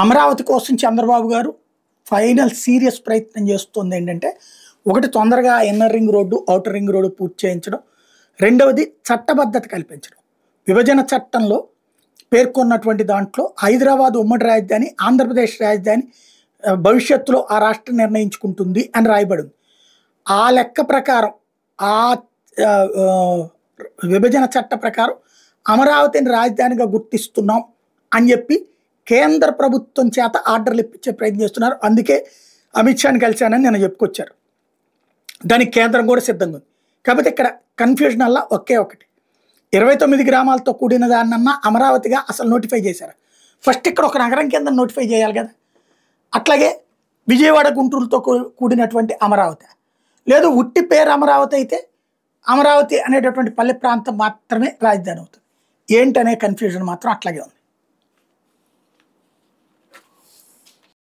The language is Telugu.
అమరావతి కోసం చంద్రబాబు గారు ఫైనల్ సీరియస్ ప్రయత్నం చేస్తుంది ఏంటంటే, ఒకటి తొందరగా inner ring road, outer ring road పూర్తి చేయించడం. రెండవది చట్టబద్ధత కల్పించడం. విభజన చట్టంలో పేర్కొన్నటువంటి దాంట్లో హైదరాబాద్ ఉమ్మడి రాజధాని, ఆంధ్రప్రదేశ్ రాజధాని భవిష్యత్తులో ఆ రాష్ట్రం నిర్ణయించుకుంటుంది అని రాయబడింది. ఆ లెక్క ప్రకారం ఆ ఆహ్, ఆహ్, విభజన చట్ట ప్రకారం అమరావతిని రాజధానిగా గుర్తిస్తున్నాం అని చెప్పి కేంద్ర ప్రభుత్వం చేత ఆర్డర్లు ఇప్పించే ప్రయత్నం చేస్తున్నారు. అందుకే అమిత్ షాని కలిశానని నిన్న చెప్పుకొచ్చారు. దానికి కేంద్రం కూడా సిద్ధంగా ఉంది. కాకపోతే ఇక్కడ కన్ఫ్యూజన్ వల్ల ఒకే ఒకటి, 29 గ్రామాలతో కూడిన దాన్నన్నా అమరావతిగా అసలు నోటిఫై చేశారు. ఫస్ట్ ఇక్కడ ఒక నగరం కింద నోటిఫై చేయాలి కదా. అట్లాగే విజయవాడ గుంటూరుతో కూడినటువంటి అమరావతి, లేదు ఉట్టి పేరు అమరావతి అయితే అమరావతి అనేటటువంటి పల్లె ప్రాంతం మాత్రమే రాజధాని అవుతుంది. ఏంటనే కన్ఫ్యూజన్ మాత్రం అట్లాగే ఉంది.